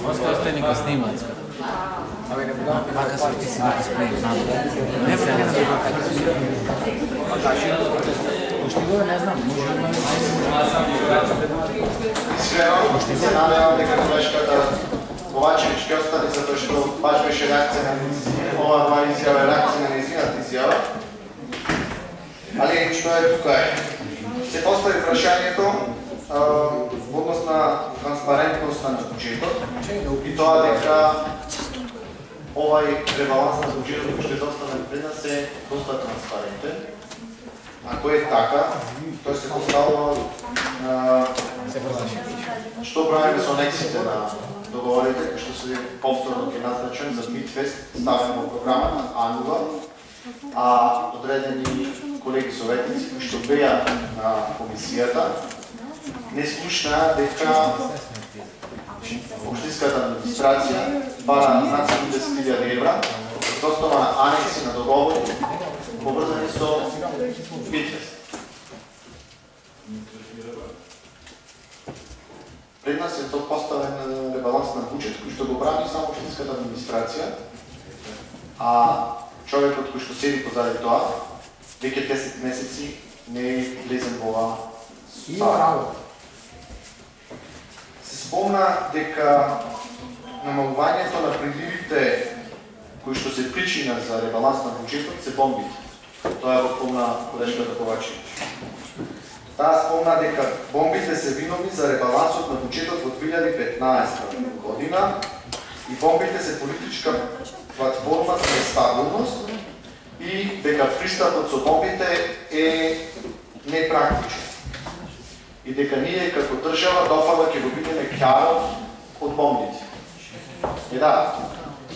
Ostaje neko snimac. Maka se ti si neka spremio. Ne znam da bi maka se Poštivo ne znam, može imati... Iskreno, se nadam дека колешката Ковачевич ќе остане, затоа што баш беше реакција на ова два изјава, реакција на нејзината изјава. Али што е тука е? Се постави прашањето во однос на транспарентност на буџетот и тоа дека овај ребаланс на буџетот кој ќе остане пред нас е доста транспарентен. Ако е така, тој се поставува што правиме со анексите на договорите, кои што се повторно ќе назначен за Мидфест, ставен во програмата АНУЛА, а одредени колеги советници кои што беа на комисијата не слушнаа дека општинската администрација бара над 70.000 евра за основа на анекси на договори поврзани со Мидфест. Пред нас е тоа поставен ребаланс на буџет кој што го брани само општинската администрација, а човекот кој што седи позади тоа веќе 10 месеци не е влезен во ова сала. Се спомна дека намалувањето на приливите кои што се причина за ребаланс на буџетот се бомбите. Тоа го спомна колешката Ковачевич. Таа спомна дека бомбите се виновни за ребалансот на буџетот во 2015 година и бомбите се политичка платформа за нестабилност и дека пристапот со бомбите е непрактичен. И дека ние како држава дофала ќе го видиме ќарот од бомбите. И да,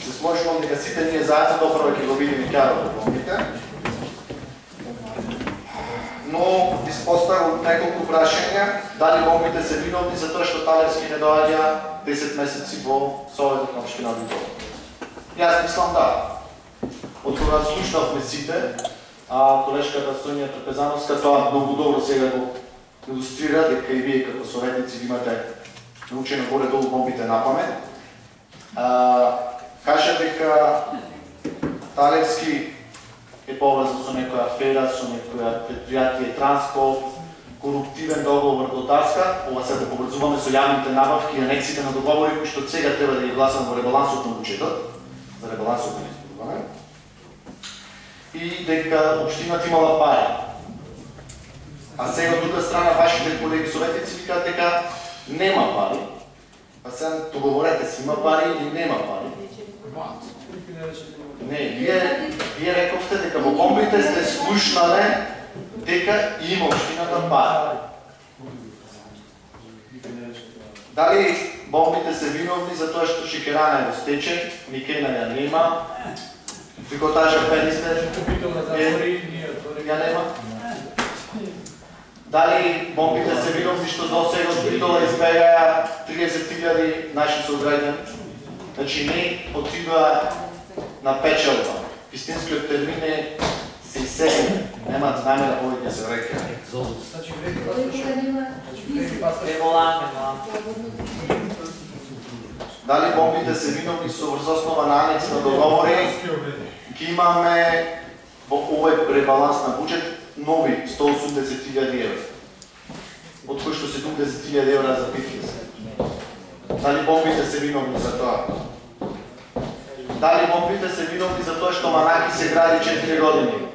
се сложувам дека сите ние заедно дофала ќе го видиме ќарот од бомбите. Но испоставил неколку прашања дали бомбите се виновни за тоа што Талевски не доаѓа 10 месеци во Советот на општина Битола. Јас мислам да. Од кога слушнавме сите, а колешката Сонја Трпезановска тоа многу добро сега го илустрира дека и вие како советници имате научено горе-долу бомбите на памет. Кажа дека Талевски е поврзан со некоја афера, со некоја предпријатие Транскоп, коруптивен договор до Тарска, ова се да поврзуваме со јавните набавки и анексите на договори кои што сега треба да ги гласаме во ребалансот на буџетот, за ребалансот на изборуваме, и дека општината имала пари. А сега од друга страна вашите колеги советници викаат дека нема пари. А сега договорете се има пари или нема пари. Не, вие рековте дека во бомбите сте слушнале дека има општината пари. Дали бомбите се виновни за тоа што Шекерана е во стечај, Микена ја нема, трикотажа Пенистер ја нема? Дали бомбите се виновни што до сега од Битола избегаја 30.000 наши соуграѓани? Значи не отидоа на печалба. Вистинскиот термин е се иселени. Немаат намера повеќе се враќаат. Дали бомбите се виновни со врз основа на анекс на договори? Ги имаме во овој ребаланс на буџет нови 180.000 евра. Од кои што 70.000 евра за Мидфест. Дали бомбите се виновни за тоа? Дали бомбите се виновни за тоа што Манаки се гради 4 години?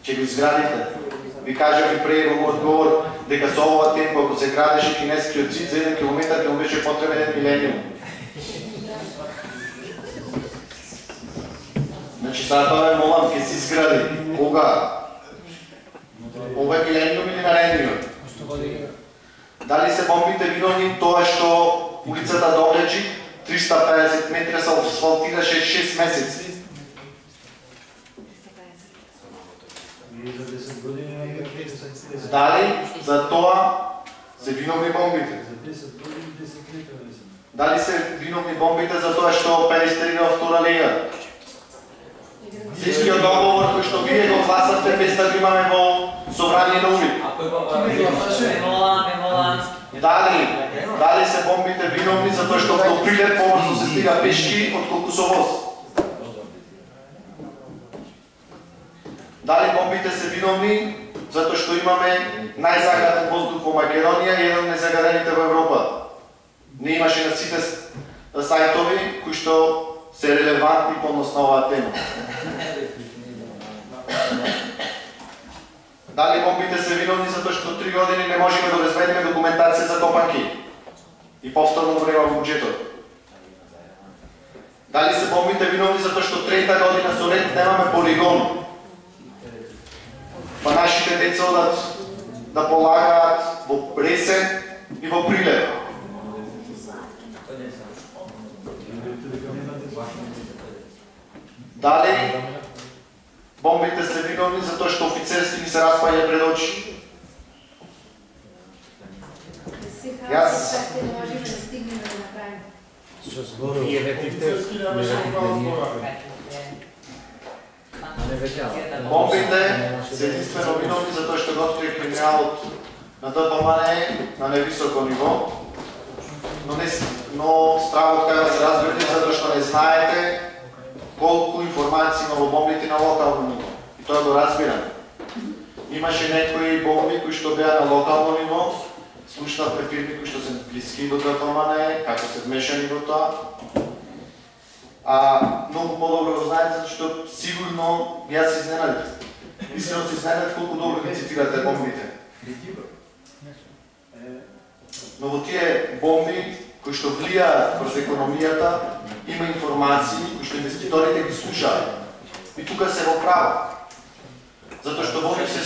Че го изградите? Ви кажав и преди во мојот одговор дека со ова темпо, ако се градеше кинескиот зид за 1 километар, ќе му беше потребен 1 милениум. Значи, сега тоа ме молам, ќе се изгради. Кога? Ова е милениум или наредниот? Дали се бомбите виновни тоа што улицата Догледжи 350 метра се асфалтираше 6 месеци? Дали за тоа се виновни бомбите? Дали се виновни бомбите за тоа што Пенистер иде во втора лига? Истиот договор кој што вие го гласавте без да го имаме во собрание на увид. Ако е Дали се бомбите виновни затоа што до Прилеп побрзо се стига пешки отколку со воз? Дали бомбите се виновни затоа што имаме најзагаден воздух во Македонија и еден од најзагадените во Европа? Не имаше на сите сајтови кои што се релевантни по однос на оваа тема. Дали бомбите се виновни затоа што 3 години не можеме да обезбедиме документација за копанки и повторно врева во буџетот? Дали се бомбите виновни затоа што 3-та година со ред немаме полигон? Па нашите деца одат да полагаат во Бресен и во Прилеп. Дали бомбите се виновни затоа што офицерски ни се распаѓа пред очи? Јас бомбите се единствено виновни затоа што го открие криминалот на ДПМН на невисоко ниво, но стравот кај да се разберете затоа што не знаете колку информации има во бомбите на локално ниво. И тоа го разбирам. Имаше некои бомби кои што беа на локално ниво, слушнавме фирми кои што се блиски до ДПМН, како се вмешани во тоа. Многу по-добро го знаете, затоа што сигурно јас се изненадив. Искрено се изненадив колку добро ги цитирате бомбите. Но во тие бомби кои што влијаат врз економијата, има информации кои што инвеститорите ги слушаат. И тука се во право. Затоа што во нив се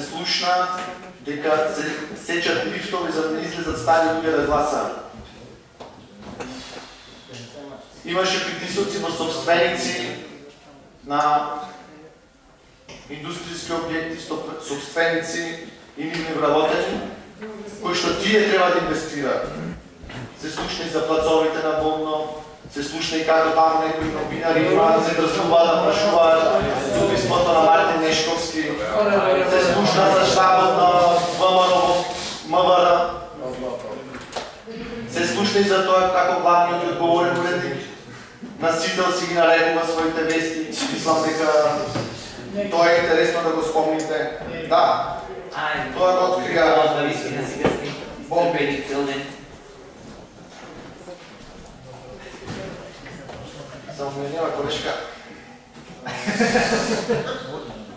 слушна дека се сечат лифтови за да не излезат стари луѓе да гласаат. Имаше притисоци во собственици на индустријски објекти, собственици и нивни вработени, кои што тие треба да инвестираат. Се слушна и за плацовите на Бомно, се слушна и како таму некои новинари имаат се дрзуваат да прашуваат за убиството на Мартин Нешковски, се слушна за штабот на МВР, се слушна и за тоа како главниот и одговорен уредник на Сител си ги нарекува своите вести. Мислам дека тоа е интересно да го спомните. Да, тоа го открија бомби. Само ме нема колешка.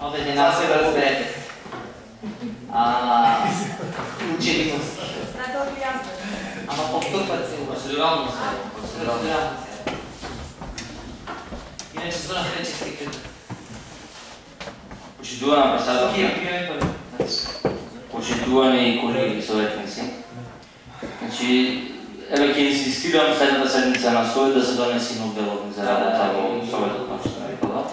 Овде не нас се разберете. Ученикост. Ама повторпат се. Процедурално се. Иначе зона рече стикат. Почитувана председателка, почитувани колеги советници. Значи, еве ќе инсистирам следната седмица на Совет да се донеси нов деловник за работа во Советот на општина Рипада.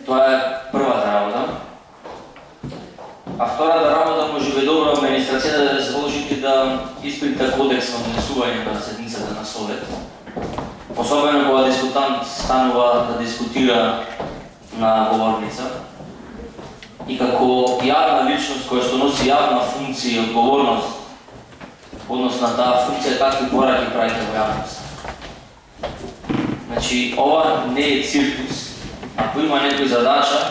Тоа е првата работа. А втората работа може би добро администрацијата да се положи да исприта кодекс на донесување на седмицата на Совет. Особено кога дискутант станува да дискутира на говорница и како јавна личност која што носи јавна функција и одговорност однос на таа функција какви пораки правите во јавност. Значи, ова не е циркус. Ако има некој задача,